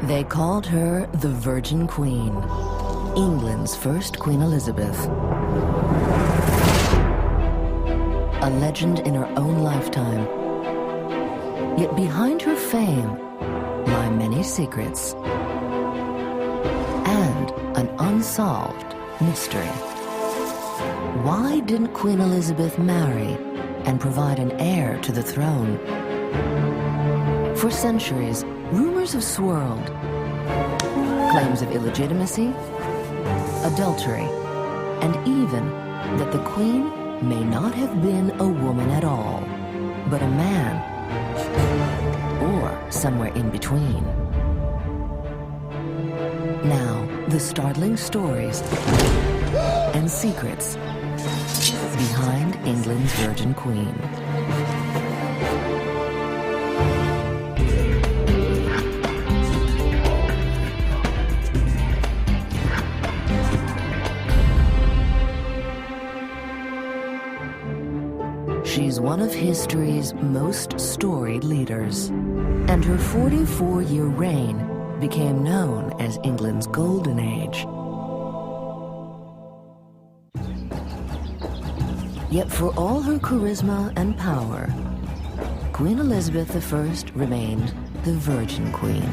They called her the Virgin Queen, England's first Queen Elizabeth. A legend in her own lifetime. Yet behind her fame lie many secrets and an unsolved mystery. Why didn't Queen Elizabeth marry and provide an heir to the throne? For centuries, rumors have swirled. Claims of illegitimacy, adultery, and even that the Queen may not have been a woman at all, but a man, or somewhere in between. Now, the startling stories and secrets behind England's Virgin Queen. She's one of history's most storied leaders, and her 44-year reign became known as England's Golden Age. Yet for all her charisma and power, Queen Elizabeth I remained the Virgin Queen.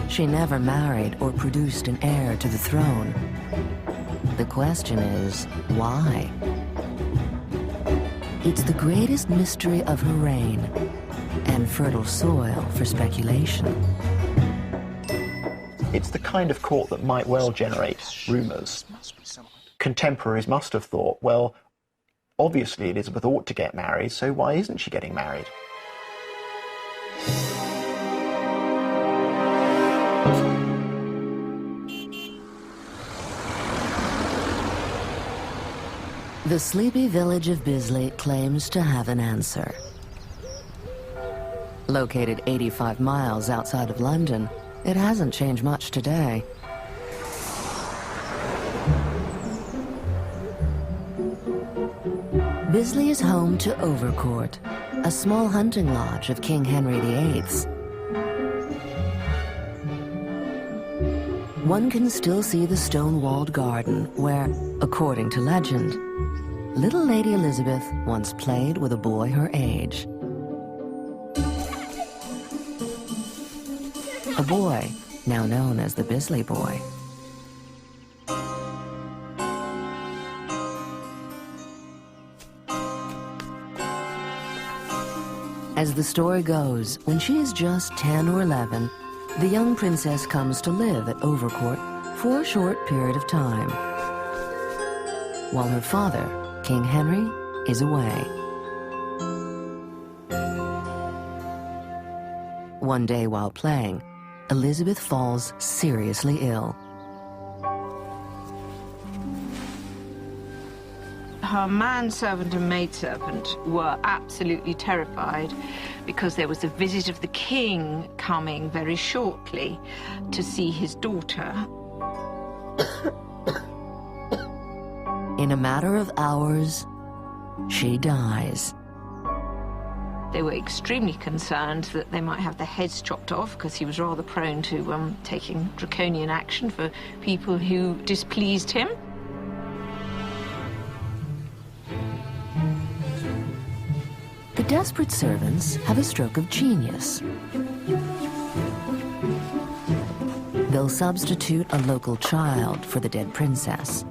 She never married or produced an heir to the throne. The question is, why? It's the greatest mystery of her reign and fertile soil for speculation. It's the kind of court that might well generate rumours. Contemporaries must have thought, well, obviously Elizabeth ought to get married, so why isn't she getting married? The sleepy village of Bisley claims to have an answer. Located 85 miles outside of London, it hasn't changed much today. Bisley is home to Overcourt, a small hunting lodge of King Henry VIII's. One can still see the stone-walled garden where, according to legend, little Lady Elizabeth once played with a boy her age. A boy now known as the Bisley Boy. As the story goes, when she is just 10 or 11, the young princess comes to live at Overcourt for a short period of time, while her father, King Henry, is away. One day while playing, Elizabeth falls seriously ill. Her manservant and maidservant were absolutely terrified because there was a visit of the king coming very shortly to see his daughter. In a matter of hours, she dies. They were extremely concerned that they might have the heads chopped off because he was rather prone to taking draconian action for people who displeased him. The desperate servants have a stroke of genius. They'll substitute a local child for the dead princess.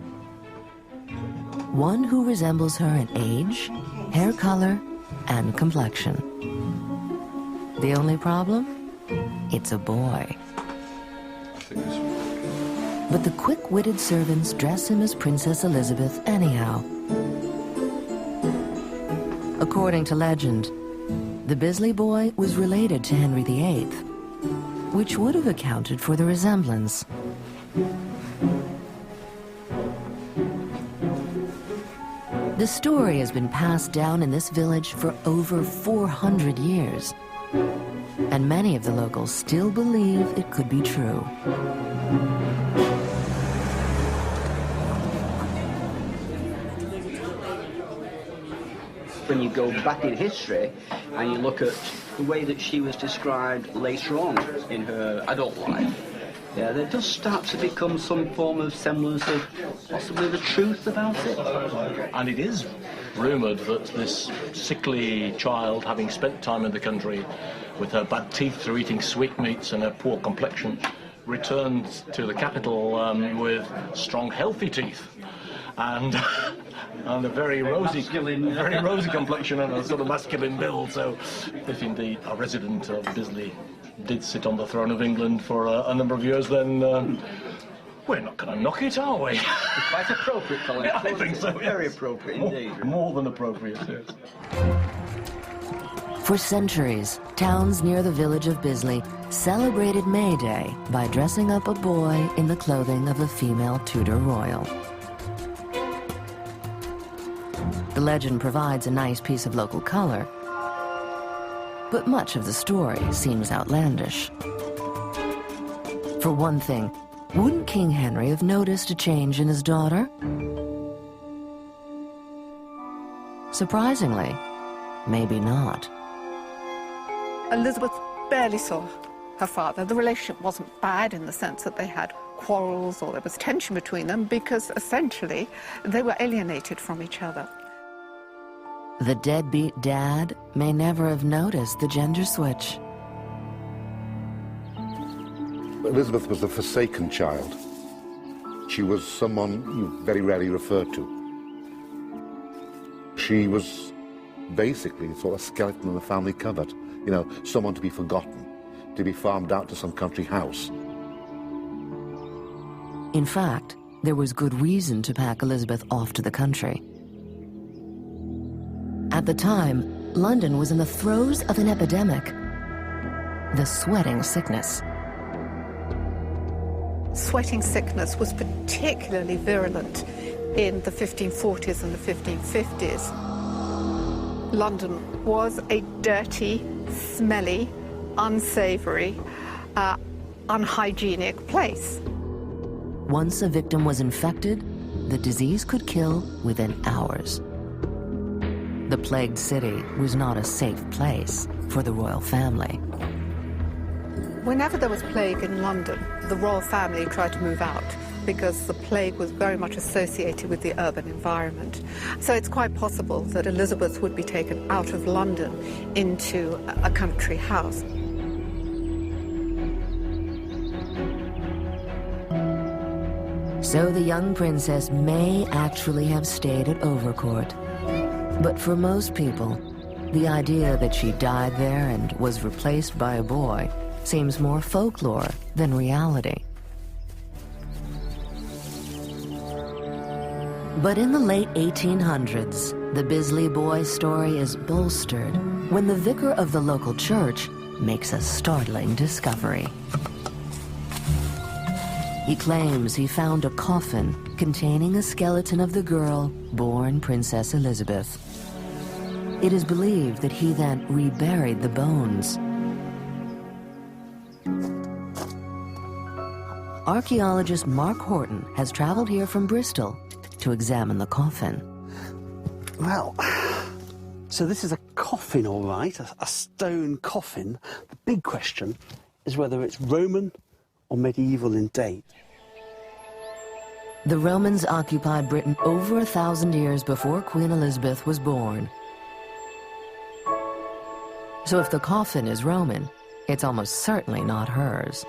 One who resembles her in age, hair color, and complexion. The only problem? It's a boy. But the quick-witted servants dress him as Princess Elizabeth anyhow. According to legend, the Bisley Boy was related to Henry VIII, which would have accounted for the resemblance. The story has been passed down in this village for over 400 years, and many of the locals still believe it could be true. when you go back in history and you look at the way that she was described later on in her adult life, yeah, there does start to become some form of semblance of possibly the truth about it. And it is rumoured that this sickly child, having spent time in the country with her bad teeth through eating sweetmeats and her poor complexion, returned to the capital with strong, healthy teeth and a very rosy complexion and a sort of masculine build. So, if indeed a resident of Bisley did sit on the throne of England for a number of years, then we're not going to knock it, are we? Quite appropriate, Colin. Yeah, I think so. Yes. Very appropriate indeed. More than appropriate, yes. For centuries, towns near the village of Bisley celebrated May Day by dressing up a boy in the clothing of a female Tudor royal. The legend provides a nice piece of local color, but much of the story seems outlandish. For one thing, wouldn't King Henry have noticed a change in his daughter? Surprisingly, maybe not. Elizabeth barely saw her father. The relationship wasn't bad in the sense that they had quarrels or there was tension between them, because essentially they were alienated from each other. The deadbeat dad may never have noticed the gender switch. Elizabeth was a forsaken child. She was someone you very rarely referred to. She was basically sort of a skeleton in the family cupboard. You know, someone to be forgotten, to be farmed out to some country house. In fact, there was good reason to pack Elizabeth off to the country. At the time, London was in the throes of an epidemic, the sweating sickness. Sweating sickness was particularly virulent in the 1540s and the 1550s. London was a dirty, smelly, unsavory, unhygienic place. Once a victim was infected, the disease could kill within hours. The plagued city was not a safe place for the royal family. Whenever there was plague in London, the royal family tried to move out because the plague was very much associated with the urban environment. So it's quite possible that Elizabeth would be taken out of London into a country house. So the young princess may actually have stayed at Overcourt. But for most people, the idea that she died there and was replaced by a boy seems more folklore than reality. But in the late 1800s, the Bisley boy story is bolstered when the vicar of the local church makes a startling discovery. He claims he found a coffin containing a skeleton of the girl born Princess Elizabeth. It is believed that he then reburied the bones. Archaeologist Mark Horton has traveled here from Bristol to examine the coffin. Well, so this is a coffin, all right, a stone coffin. The big question is whether it's Roman or medieval in date. The Romans occupied Britain over 1,000 years before Queen Elizabeth was born. So if the coffin is Roman, it's almost certainly not hers.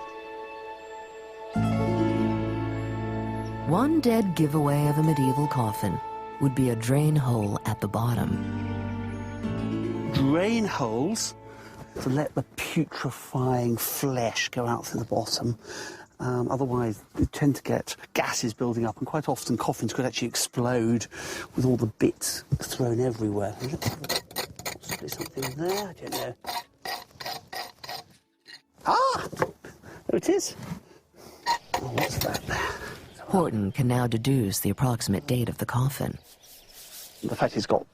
One dead giveaway of a medieval coffin would be a drain hole at the bottom. Drain holes to let the putrefying flesh go out through the bottom. Otherwise, you tend to get gases building up, and quite often coffins could actually explode with all the bits thrown everywhere. Possibly something there, I don't know. Ah! There it is. Oh, what's that? Horton can now deduce the approximate date of the coffin. The fact it's got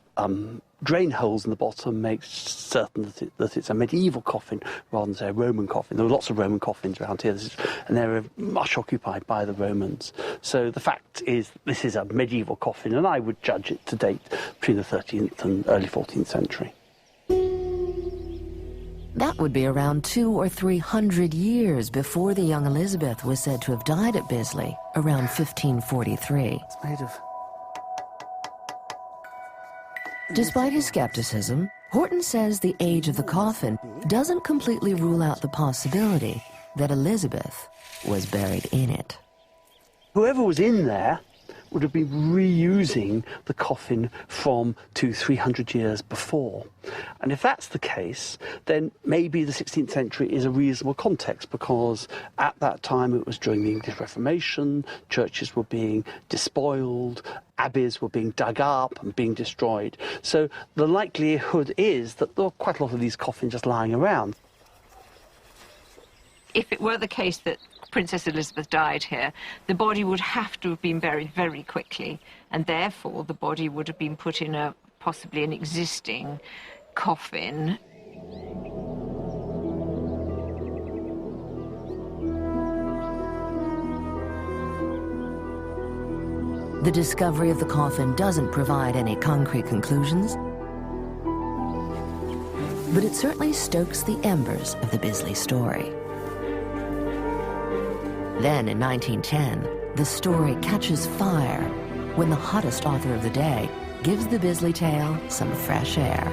drain holes in the bottom makes certain that it's a medieval coffin rather than, say, a Roman coffin. There were lots of Roman coffins around here, and they were much occupied by the Romans. So the fact is, this is a medieval coffin, and I would judge it to date between the 13th and early 14th century. That would be around 200 or 300 years before the young Elizabeth was said to have died at Bisley, around 1543. It's made of... Despite his skepticism, Horton says the age of the coffin doesn't completely rule out the possibility that Elizabeth was buried in it. Whoever was in there would have been reusing the coffin from 200-300 years before. And if that's the case, then maybe the 16th century is a reasonable context, because at that time it was during the English Reformation, churches were being despoiled, abbeys were being dug up and being destroyed. So the likelihood is that there are quite a lot of these coffins just lying around. If it were the case that Princess Elizabeth died here, the body would have to have been buried very quickly, and therefore the body would have been put in possibly an existing coffin. The discovery of the coffin doesn't provide any concrete conclusions, but it certainly stokes the embers of the Bisley story. Then, in 1910, the story catches fire when the hottest author of the day gives the Bisley tale some fresh air.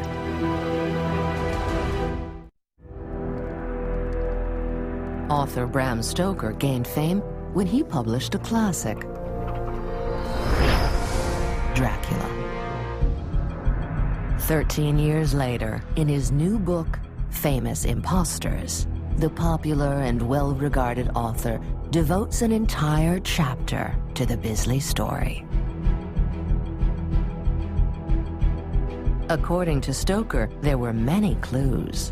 Author Bram Stoker gained fame when he published a classic, Dracula. 13 years later, in his new book, Famous Impostors, the popular and well-regarded author devotes an entire chapter to the Bisley story. According to Stoker, there were many clues.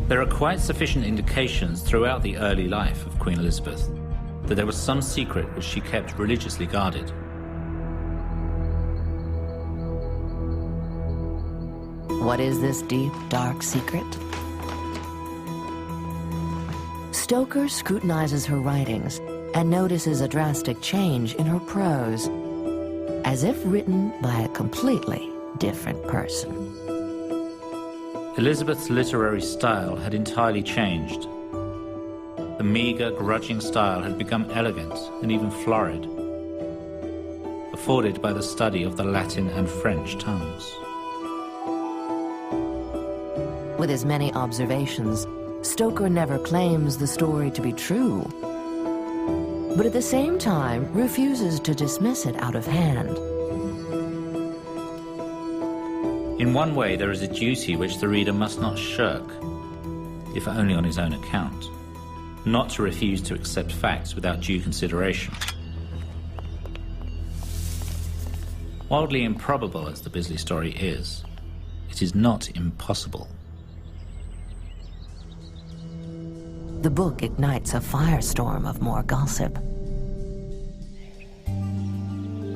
There are quite sufficient indications throughout the early life of Queen Elizabeth that there was some secret which she kept religiously guarded. What is this deep, dark secret? Stoker scrutinizes her writings and notices a drastic change in her prose, as if written by a completely different person. Elizabeth's literary style had entirely changed. The meager, grudging style had become elegant and even florid, afforded by the study of the Latin and French tongues. With his many observations, Stoker never claims the story to be true, but at the same time refuses to dismiss it out of hand. In one way, there is a duty which the reader must not shirk, if only on his own account, not to refuse to accept facts without due consideration. Wildly improbable as the Bisley story is, it is not impossible. The book ignites a firestorm of more gossip.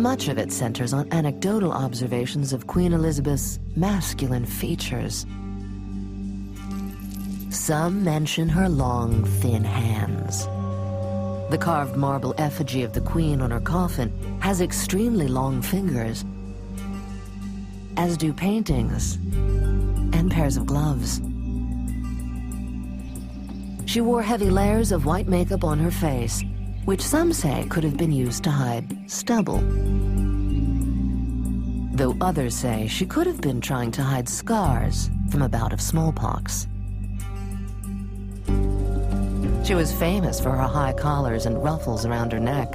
Much of it centers on anecdotal observations of Queen Elizabeth's masculine features. Some mention her long, thin hands. The carved marble effigy of the Queen on her coffin has extremely long fingers, as do paintings and pairs of gloves. She wore heavy layers of white makeup on her face, which some say could have been used to hide stubble. Though others say she could have been trying to hide scars from a bout of smallpox. She was famous for her high collars and ruffles around her neck.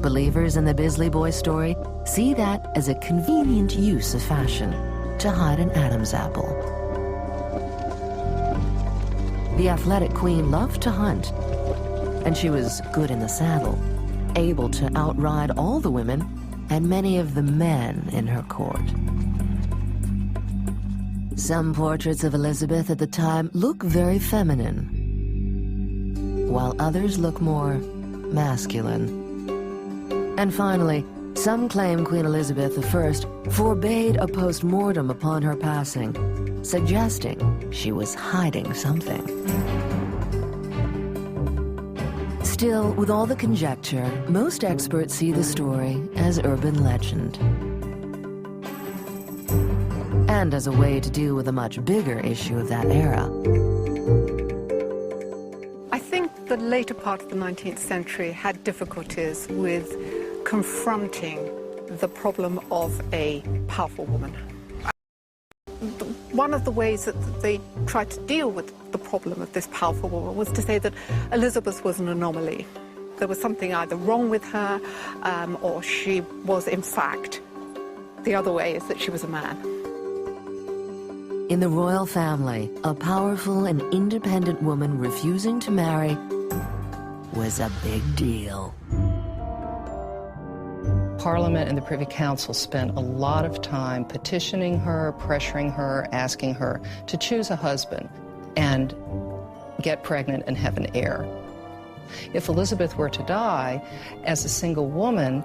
Believers in the Bisley Boy story see that as a convenient use of fashion to hide an Adam's apple. The athletic queen loved to hunt, and she was good in the saddle, able to outride all the women and many of the men in her court. Some portraits of Elizabeth at the time look very feminine, while others look more masculine. And finally, Some claim Queen Elizabeth I forbade a post-mortem upon her passing, suggesting she was hiding something. Still, with all the conjecture, most experts see the story as urban legend. And as a way to deal with a much bigger issue of that era. I think the later part of the 19th century had difficulties with confronting the problem of a powerful woman. One of the ways that they tried to deal with the problem of this powerful woman was to say that Elizabeth was an anomaly. There was something either wrong with her, or she was, in fact, the other way is that she was a man. In the royal family, a powerful and independent woman refusing to marry was a big deal. Parliament and the Privy Council spent a lot of time petitioning her, pressuring her, asking her to choose a husband and get pregnant and have an heir. If Elizabeth were to die as a single woman,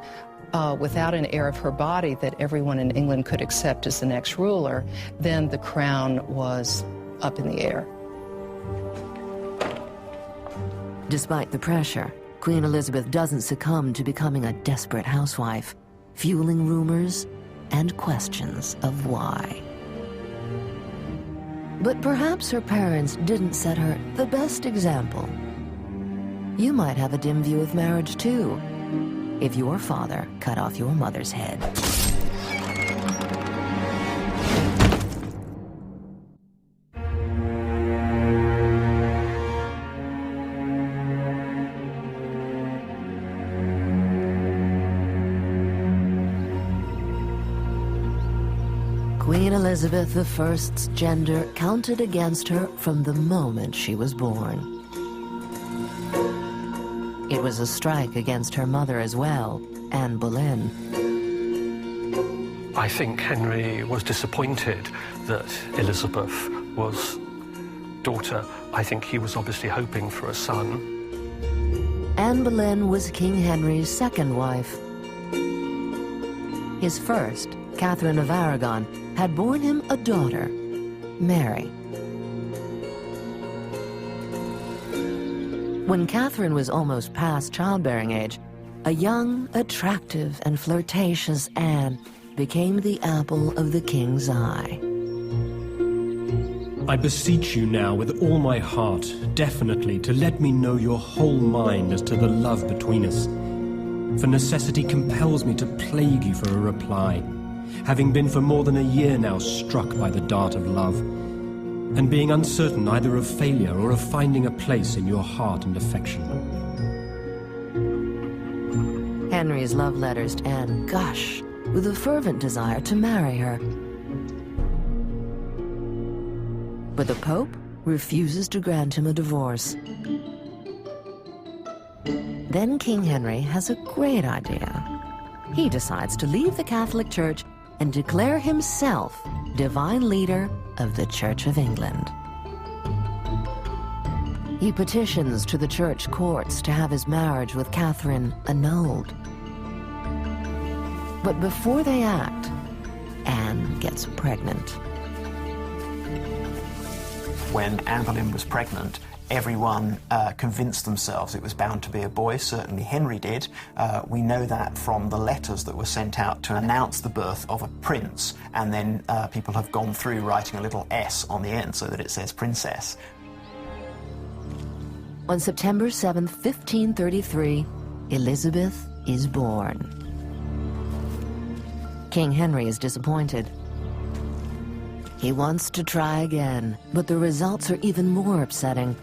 without an heir of her body that everyone in England could accept as the next ruler, then the crown was up in the air. Despite the pressure, Queen Elizabeth doesn't succumb to becoming a desperate housewife, fueling rumors and questions of why. But perhaps her parents didn't set her the best example. You might have a dim view of marriage too, if your father cut off your mother's head. Queen Elizabeth I's gender counted against her from the moment she was born. It was a strike against her mother as well, Anne Boleyn. I think Henry was disappointed that Elizabeth was daughter. I think he was obviously hoping for a son. Anne Boleyn was King Henry's second wife. His first, Catherine of Aragon, had borne him a daughter, Mary. When Catherine was almost past childbearing age, a young, attractive, and flirtatious Anne became the apple of the king's eye. I beseech you now with all my heart, definitely, to let me know your whole mind as to the love between us. For necessity compels me to plague you for a reply, having been for more than a year now struck by the dart of love, and being uncertain either of failure or of finding a place in your heart and affection. Henry's love letters to Anne gush with a fervent desire to marry her. But the Pope refuses to grant him a divorce. Then King Henry has a great idea. He decides to leave the Catholic Church and declare himself divine leader of the Church of England. He petitions to the church courts to have his marriage with Catherine annulled. But before they act, Anne gets pregnant. When Anne Boleyn was pregnant, everyone convinced themselves it was bound to be a boy. Certainly Henry did. We know that from the letters that were sent out to announce the birth of a prince, and then people have gone through writing a little S on the end so that it says princess. On September 7th, 1533, Elizabeth is born. King Henry is disappointed. He wants to try again, but the results are even more upsetting.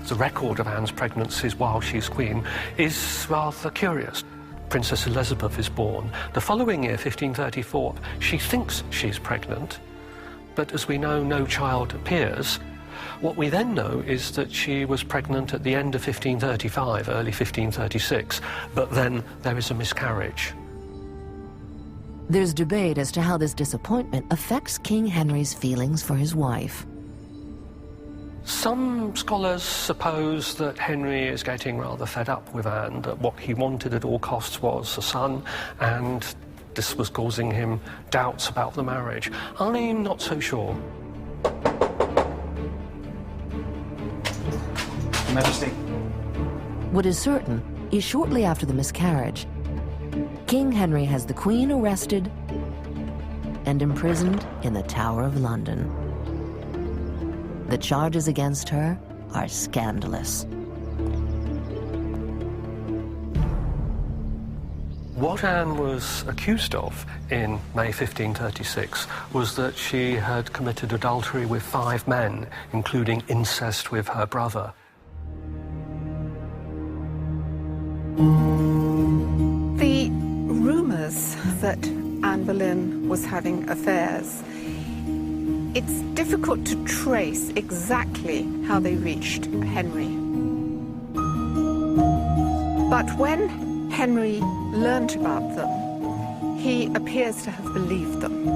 The record of Anne's pregnancies while she's queen is rather curious. Princess Elizabeth is born. The following year, 1534, she thinks she's pregnant, but as we know, no child appears. What we then know is that she was pregnant at the end of 1535, early 1536, but then there is a miscarriage. There's debate as to how this disappointment affects King Henry's feelings for his wife. Some scholars suppose that Henry is getting rather fed up with Anne, that what he wanted at all costs was a son, and this was causing him doubts about the marriage. I'm not so sure. Your Majesty. What is certain is shortly after the miscarriage, King Henry has the Queen arrested and imprisoned in the Tower of London. The charges against her are scandalous. What Anne was accused of in May 1536 was that she had committed adultery with 5 men, including incest with her brother. The rumours that Anne Boleyn was having affairs, it's difficult to trace exactly how they reached Henry. But when Henry learnt about them, he appears to have believed them.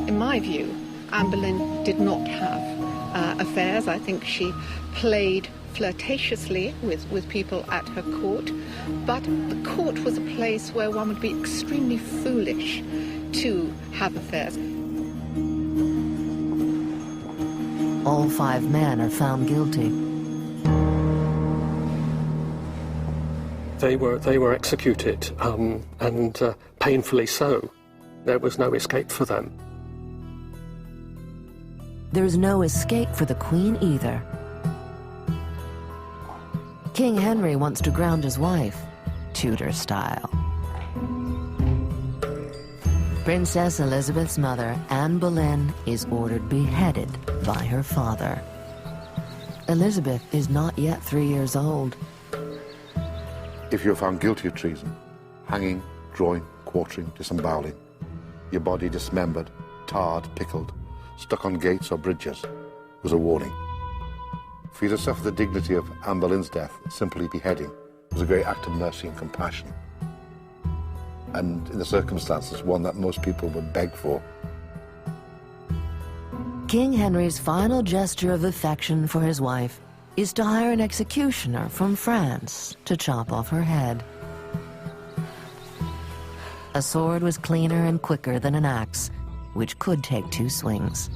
In my view, Anne Boleyn did not have affairs. I think she played flirtatiously with people at her court, but the court was a place where one would be extremely foolish to have affairs. All 5 men are found guilty. They were executed, and painfully so. There was no escape for them. There's no escape for the Queen either. King Henry wants to ground his wife, Tudor style. Princess Elizabeth's mother, Anne Boleyn, is ordered beheaded by her father. Elizabeth is not yet 3 years old. If you're found guilty of treason, hanging, drawing, quartering, disemboweling, your body dismembered, tarred, pickled, stuck on gates or bridges, was a warning. For you to suffer the dignity of Anne Boleyn's death, simply beheading, was a great act of mercy and compassion. And in the circumstances, one that most people would beg for. King Henry's final gesture of affection for his wife is to hire an executioner from France to chop off her head. A sword was cleaner and quicker than an axe, which could take 2 swings.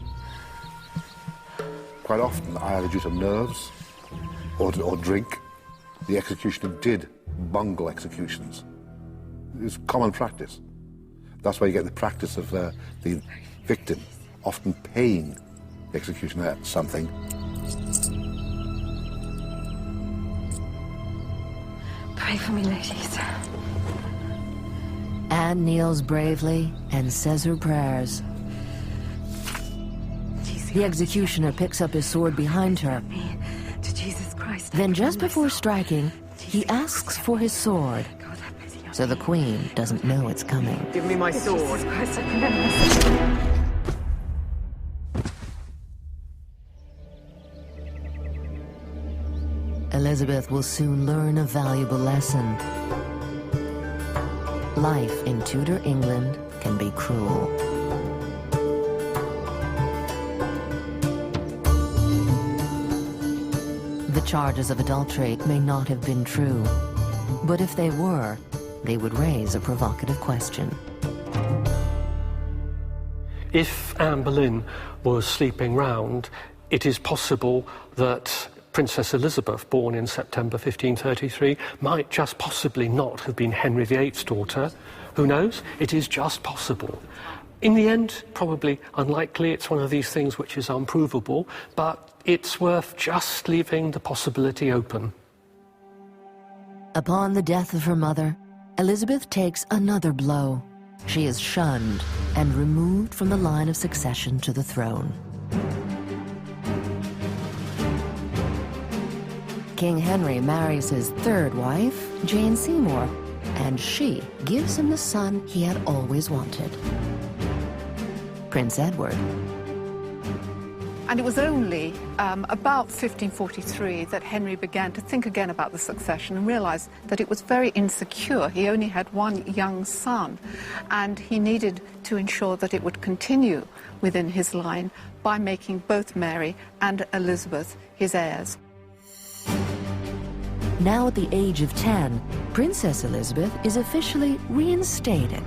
Quite often, either due to nerves or drink, the executioner did bungle executions. It's common practice. That's why you get the practice of the victim often paying the executioner something. Pray for me, ladies. Anne kneels bravely and says her prayers. The executioner picks up his sword behind her. To Jesus Christ. Then just before striking, he asks for his sword, so the Queen doesn't know it's coming. Give me my sword. Jesus Christ, I can Elizabeth will soon learn a valuable lesson. Life in Tudor England can be cruel. The charges of adultery may not have been true, but if they were, they would raise a provocative question. If Anne Boleyn was sleeping round, it is possible that Princess Elizabeth, born in September 1533, might just possibly not have been Henry VIII's daughter. Who knows? It is just possible. In the end, probably unlikely. It's one of these things which is unprovable, but it's worth just leaving the possibility open. Upon the death of her mother, Elizabeth takes another blow. She is shunned and removed from the line of succession to the throne. King Henry marries his 3rd wife, Jane Seymour, and she gives him the son he had always wanted, Prince Edward. And it was only about 1543 that Henry began to think again about the succession and realized that it was very insecure. He only had one young son, and he needed to ensure that it would continue within his line by making both Mary and Elizabeth his heirs. Now at the age of 10, Princess Elizabeth is officially reinstated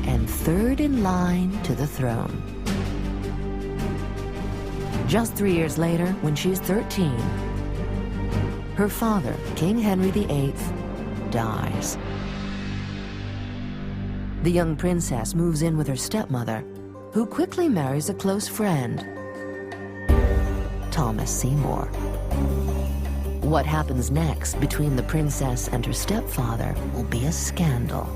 and third in line to the throne. Just 3 years later, when she's 13, her father, King Henry VIII, dies. The young princess moves in with her stepmother, who quickly marries a close friend, Thomas Seymour. What happens next between the princess and her stepfather will be a scandal.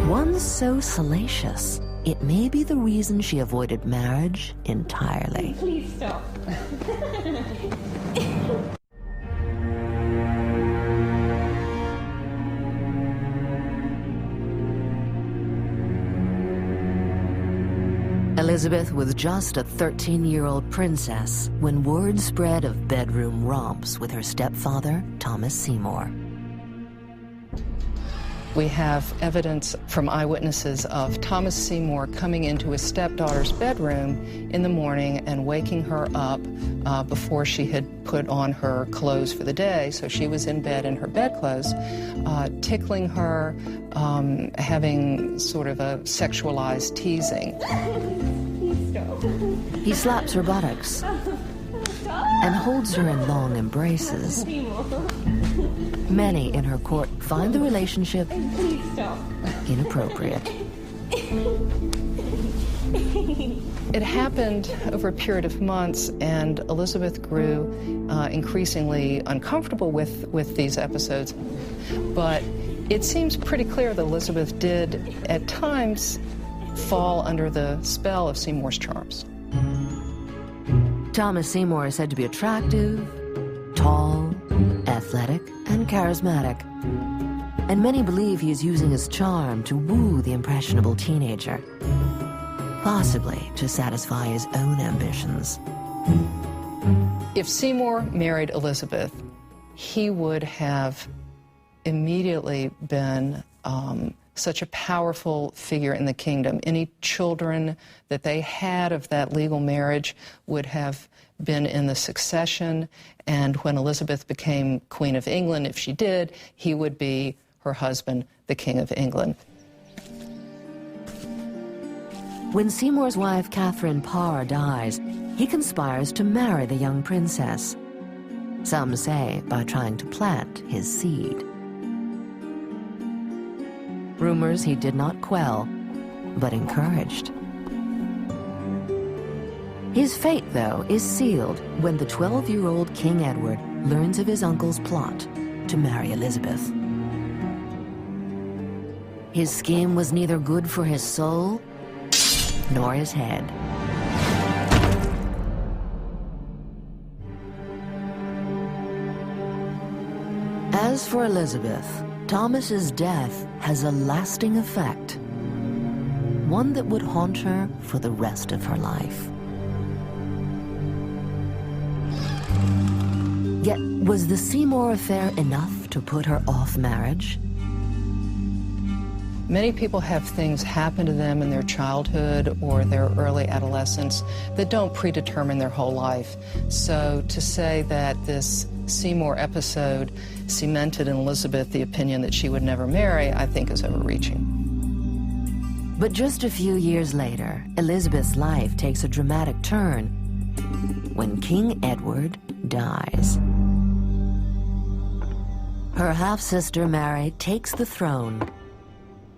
One so salacious, it may be the reason she avoided marriage entirely. Please stop. Elizabeth was just a 13-year-old princess when word spread of bedroom romps with her stepfather, Thomas Seymour. We have evidence from eyewitnesses of Thomas Seymour coming into his stepdaughter's bedroom in the morning and waking her up before she had put on her clothes for the day. So she was in bed in her bedclothes, tickling her, having sort of a sexualized teasing. He slaps her buttocks and holds her in long embraces. Many in her court find the relationship inappropriate. It happened over a period of months, and Elizabeth grew increasingly uncomfortable with these episodes. But it seems pretty clear that Elizabeth did, at times, fall under the spell of Seymour's charms. Thomas Seymour is said to be attractive, tall, athletic, and charismatic. And many believe he is using his charm to woo the impressionable teenager, possibly to satisfy his own ambitions. If Seymour married Elizabeth, he would have immediately been such a powerful figure in the kingdom. Any children that they had of that legal marriage would have been in the succession, and when Elizabeth became Queen of England, if she did, he would be her husband, the King of England. When Seymour's wife, Catherine Parr, dies, he conspires to marry the young princess. Some say by trying to plant his seed. Rumors he did not quell, but encouraged. His fate, though, is sealed when the 12-year-old King Edward learns of his uncle's plot to marry Elizabeth. His scheme was neither good for his soul nor his head. As for Elizabeth, Thomas's death has a lasting effect, one that would haunt her for the rest of her life. Yet, was the Seymour affair enough to put her off marriage? Many people have things happen to them in their childhood or their early adolescence that don't predetermine their whole life. So to say that this Seymour episode cemented in Elizabeth the opinion that she would never marry, I think is overreaching. But just a few years later, Elizabeth's life takes a dramatic turn when King Edward dies. Her half-sister Mary takes the throne,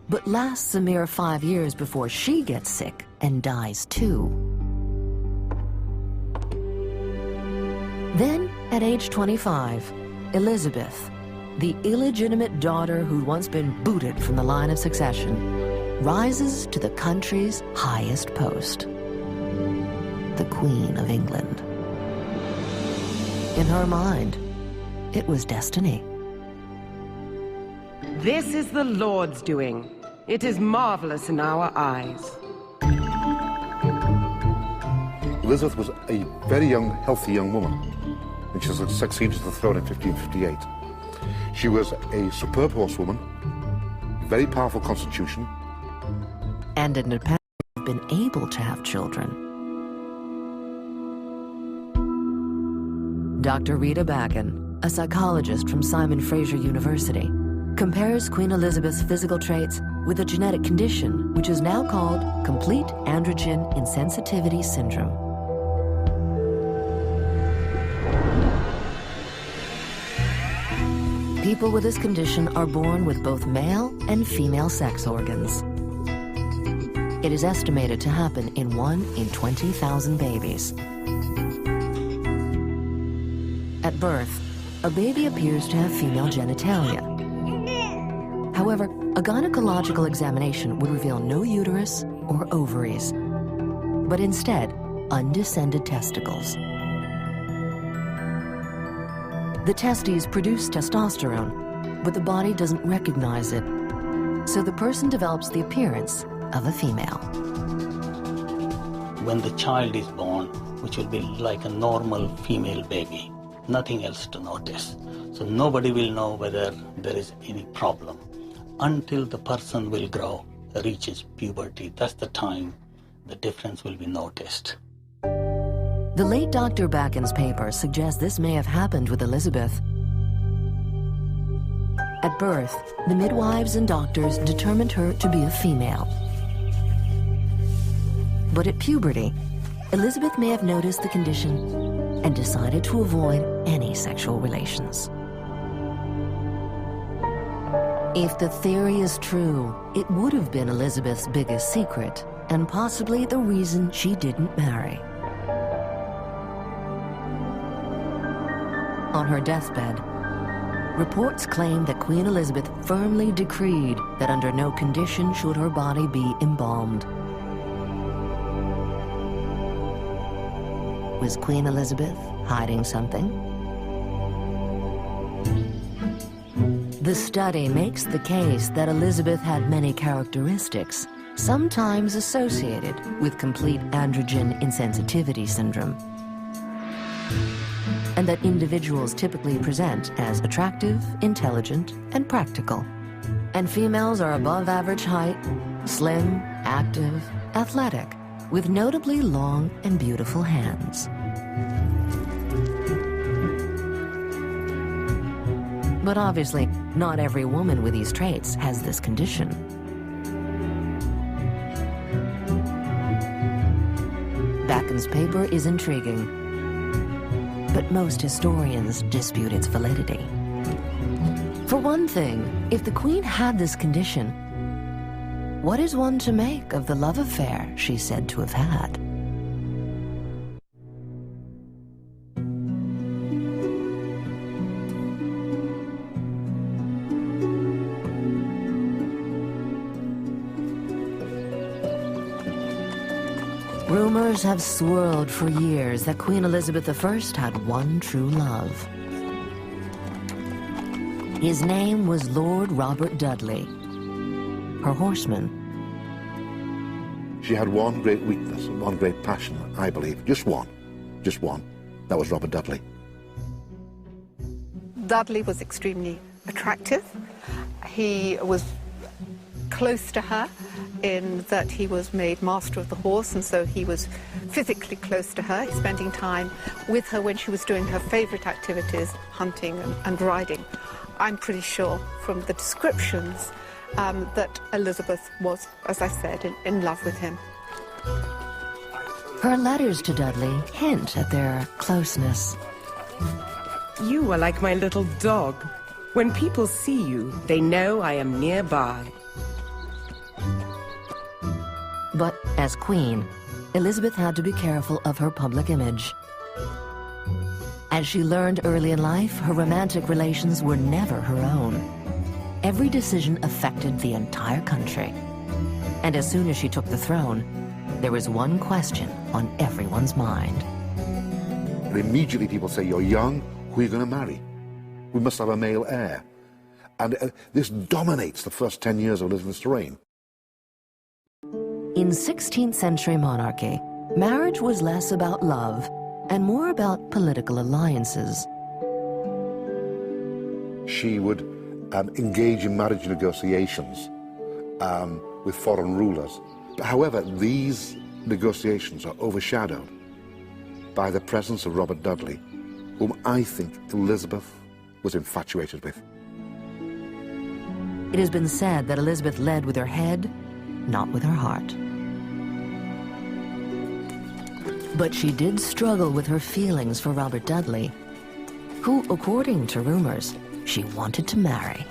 but lasts a mere 5 years before she gets sick and dies too. Then, at age 25, Elizabeth, the illegitimate daughter who'd once been booted from the line of succession, rises to the country's highest post, the Queen of England. In her mind, it was destiny. This is the Lord's doing. It is marvelous in our eyes. Elizabeth was a very young, healthy young woman, and she succeeded to the throne in 1558. She was a superb horsewoman, very powerful constitution, and in the past have been able to have children. Dr. Rita Backen, a psychologist from Simon Fraser University, compares Queen Elizabeth's physical traits with a genetic condition which is now called complete androgen insensitivity syndrome. People with this condition are born with both male and female sex organs. It is estimated to happen in 1 in 20,000 babies. At birth, a baby appears to have female genitalia. However, a gynecological examination would reveal no uterus or ovaries, but instead, undescended testicles. The testes produce testosterone, but the body doesn't recognize it, so the person develops the appearance of a female. When the child is born, which will be like a normal female baby, nothing else to notice. So nobody will know whether there is any problem until the person will grow, reaches puberty. That's the time the difference will be noticed. The late Dr. Backen's paper suggests this may have happened with Elizabeth. At birth, the midwives and doctors determined her to be a female. But at puberty, Elizabeth may have noticed the condition and decided to avoid any sexual relations. If the theory is true, it would have been Elizabeth's biggest secret, and possibly the reason she didn't marry. On her deathbed, reports claim that Queen Elizabeth firmly decreed that under no condition should her body be embalmed. Was Queen Elizabeth hiding something? The study makes the case that Elizabeth had many characteristics, sometimes associated with complete androgen insensitivity syndrome, and that individuals typically present as attractive, intelligent, and practical. And females are above average height, slim, active, athletic, with notably long and beautiful hands. But obviously, not every woman with these traits has this condition. Backen's paper is intriguing, but most historians dispute its validity. For one thing, if the Queen had this condition, what is one to make of the love affair she's said to have had? Rumors have swirled for years that Queen Elizabeth I had one true love. His name was Lord Robert Dudley, her horseman. She had one great weakness and one great passion, I believe. Just one. Just one. That was Robert Dudley. Dudley was extremely attractive. He was close to her in that he was made master of the horse, and so he was physically close to her, spending time with her when she was doing her favorite activities, hunting and riding. I'm pretty sure from the descriptions that Elizabeth was, as I said, in love with him. Her letters to Dudley hint at their closeness. You are like my little dog. When people see you, they know I am nearby. But as Queen, Elizabeth had to be careful of her public image. As she learned early in life, her romantic relations were never her own. Every decision affected the entire country. And as soon as she took the throne, there was one question on everyone's mind. And immediately people say, you're young, who are you going to marry? We must have a male heir. And this dominates the first 10 years of Elizabeth's reign. In 16th century monarchy, marriage was less about love and more about political alliances. She would engage in marriage negotiations with foreign rulers. However, these negotiations are overshadowed by the presence of Robert Dudley, whom I think Elizabeth was infatuated with. It has been said that Elizabeth led with her head, not with her heart. But she did struggle with her feelings for Robert Dudley, who, according to rumors, she wanted to marry.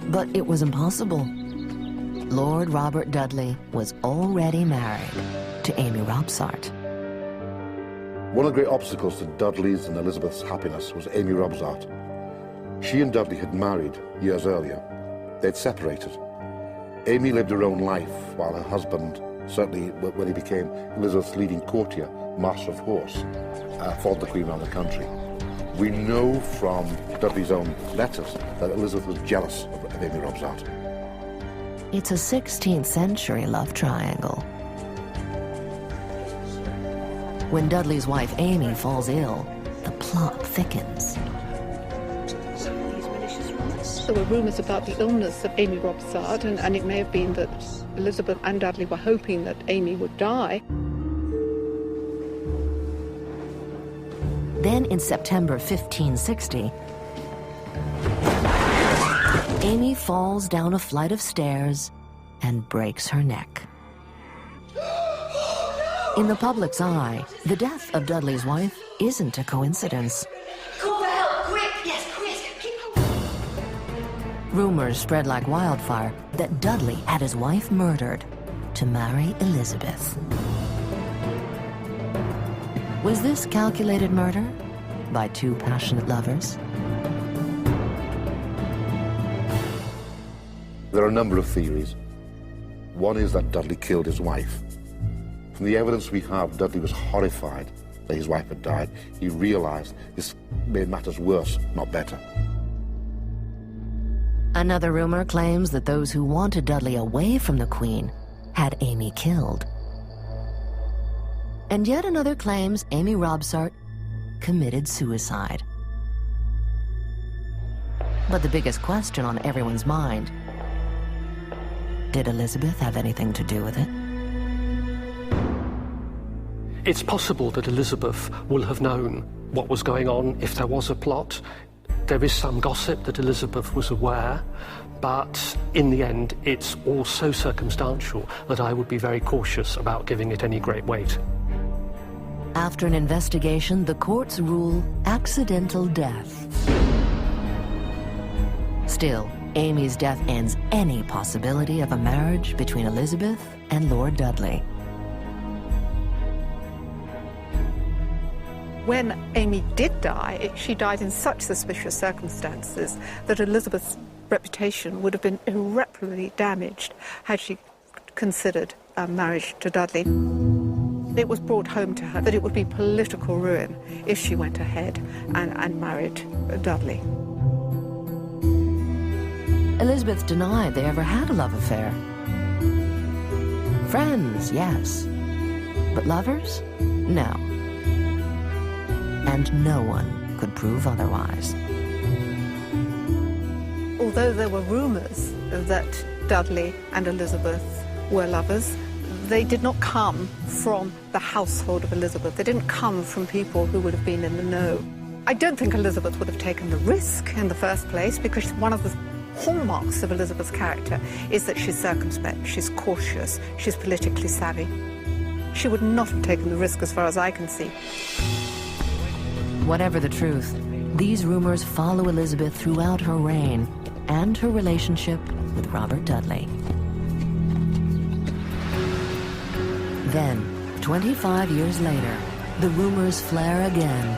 But it was impossible. Lord Robert Dudley was already married to Amy Robsart. One of the great obstacles to Dudley's and Elizabeth's happiness was Amy Robsart. She and Dudley had married years earlier. They'd separated. Amy lived her own life while her husband, certainly when he became Elizabeth's leading courtier, Master of Horse, followed the Queen around the country. We know from Dudley's own letters that Elizabeth was jealous of Amy Robsart. It's a 16th century love triangle. When Dudley's wife Amy falls ill, the plot thickens. There were rumours about the illness of Amy Robsart, and it may have been that Elizabeth and Dudley were hoping that Amy would die. Then in September 1560, Amy falls down a flight of stairs and breaks her neck. In the public's eye, the death of Dudley's wife isn't a coincidence. Call for help, quick! Yes, quick! Rumors spread like wildfire that Dudley had his wife murdered to marry Elizabeth. Was this calculated murder by two passionate lovers? There are a number of theories. One is that Dudley killed his wife. From the evidence we have, Dudley was horrified that his wife had died. He realized this made matters worse, not better. Another rumor claims that those who wanted Dudley away from the Queen had Amy killed. And yet another claims Amy Robsart committed suicide. But the biggest question on everyone's mind: did Elizabeth have anything to do with it? It's possible that Elizabeth will have known what was going on if there was a plot. There is some gossip that Elizabeth was aware, but in the end, it's all so circumstantial that I would be very cautious about giving it any great weight. After an investigation, the courts rule accidental death. Still, Amy's death ends any possibility of a marriage between Elizabeth and Lord Dudley. When Amy did die, she died in such suspicious circumstances that Elizabeth's reputation would have been irreparably damaged had she considered a marriage to Dudley. It was brought home to her that it would be political ruin if she went ahead and married Dudley. Elizabeth denied they ever had a love affair. Friends, yes. But lovers? No. And no one could prove otherwise. Although there were rumours that Dudley and Elizabeth were lovers, they did not come from the household of Elizabeth. They didn't come from people who would have been in the know. I don't think Elizabeth would have taken the risk in the first place, because one of the hallmarks of Elizabeth's character is that she's circumspect, she's cautious, she's politically savvy. She would not have taken the risk as far as I can see. Whatever the truth, these rumors follow Elizabeth throughout her reign and her relationship with Robert Dudley. Then, 25 years later, the rumors flare again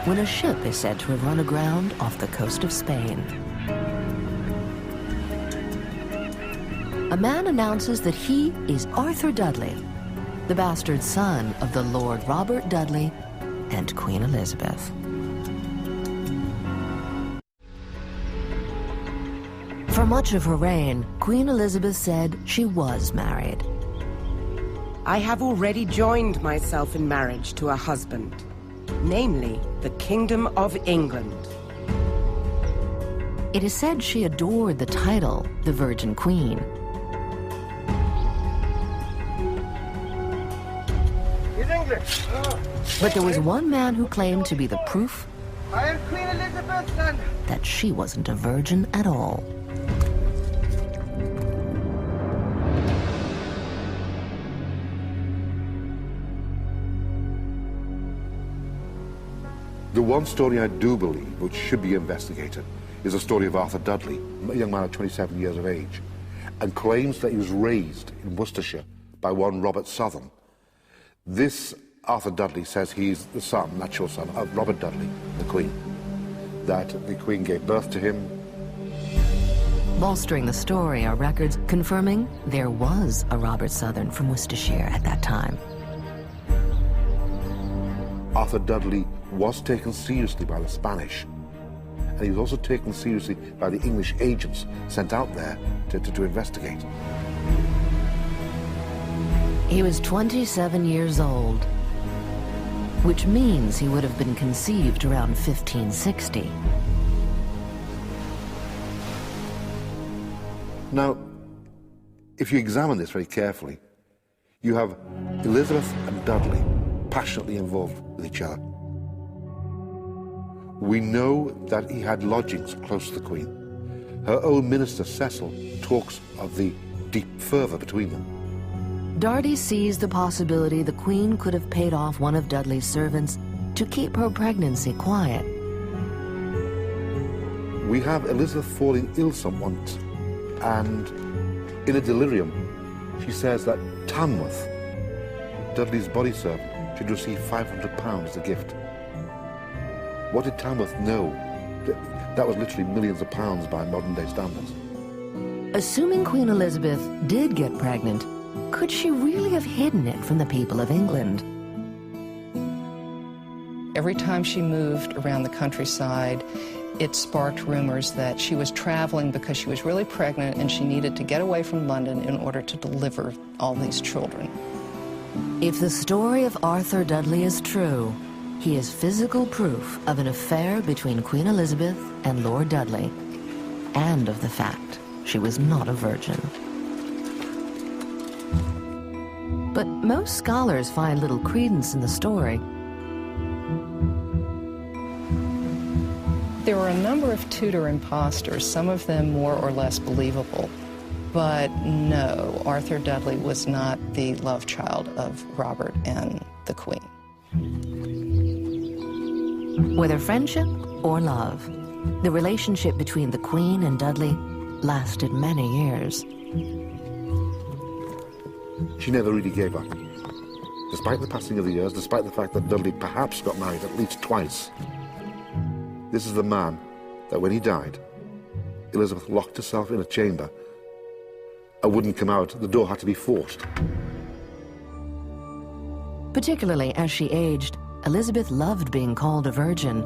when a ship is said to have run aground off the coast of Spain. A man announces that he is Arthur Dudley, the bastard son of the Lord Robert Dudley and Queen Elizabeth. For much of her reign, Queen Elizabeth said she was married. I have already joined myself in marriage to a husband, namely the Kingdom of England. It is said she adored the title, the Virgin Queen. In English. But there was one man who claimed to be the proof I am Queen Elizabeth and... that she wasn't a virgin at all. The one story I do believe, which should be investigated, is the story of Arthur Dudley, a young man of 27 years of age, and claims that he was raised in Worcestershire by one Robert Southern. This Arthur Dudley says he's the son, natural son, of Robert Dudley, the Queen, that the Queen gave birth to him. Bolstering the story are records confirming there was a Robert Southern from Worcestershire at that time. Arthur Dudley was taken seriously by the Spanish, and he was also taken seriously by the English agents sent out there to investigate. He was 27 years old, which means he would have been conceived around 1560. Now, if you examine this very carefully, you have Elizabeth and Dudley passionately involved with each other. We know that he had lodgings close to the Queen. Her own minister, Cecil, talks of the deep fervour between them. Darty sees the possibility the Queen could have paid off one of Dudley's servants to keep her pregnancy quiet. We have Elizabeth falling ill somewhat, and in a delirium, she says that Tamworth, Dudley's body servant, should receive £500 as a gift. What did Tamworth know? That was literally millions of pounds by modern-day standards. Assuming Queen Elizabeth did get pregnant, could she really have hidden it from the people of England? Every time she moved around the countryside, it sparked rumors that she was traveling because she was really pregnant and she needed to get away from London in order to deliver all these children. If the story of Arthur Dudley is true, he is physical proof of an affair between Queen Elizabeth and Lord Dudley, and of the fact she was not a virgin. But most scholars find little credence in the story. There were a number of Tudor imposters, some of them more or less believable. But no, Arthur Dudley was not the love child of Robert and the Queen. Whether friendship or love, the relationship between the Queen and Dudley lasted many years. She never really gave up. Despite the passing of the years, despite the fact that Dudley perhaps got married at least twice, this is the man that when he died, Elizabeth locked herself in a chamber and wouldn't come out. The door had to be forced. Particularly as she aged, Elizabeth loved being called a virgin.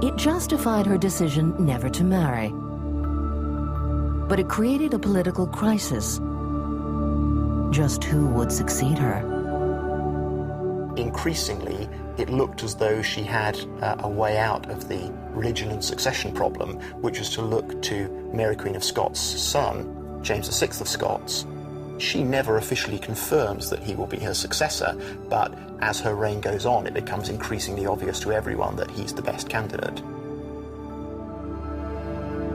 It justified her decision never to marry. But it created a political crisis. Just who would succeed her? Increasingly, it looked as though she had a way out of the religion and succession problem, which was to look to Mary Queen of Scots' son, James VI of Scots. She never officially confirms that he will be her successor, but as her reign goes on, it becomes increasingly obvious to everyone that he's the best candidate.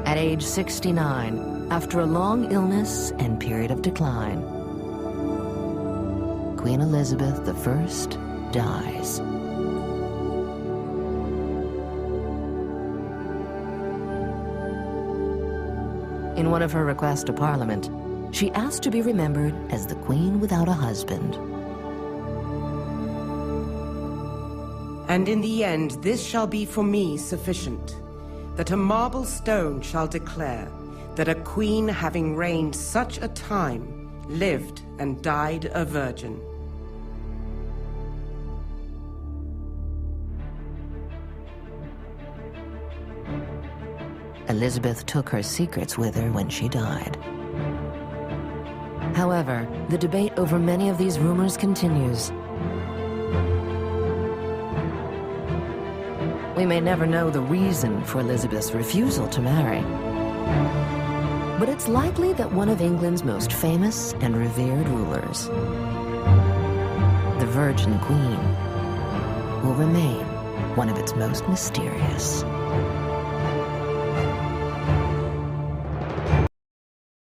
At age 69, after a long illness and period of decline, Queen Elizabeth I dies. In one of her requests to Parliament, she asked to be remembered as the Queen without a husband. And in the end, this shall be for me sufficient, that a marble stone shall declare that a queen having reigned such a time lived and died a virgin. Elizabeth took her secrets with her when she died. However, the debate over many of these rumors continues. We may never know the reason for Elizabeth's refusal to marry, but it's likely that one of England's most famous and revered rulers, the Virgin Queen, will remain one of its most mysterious.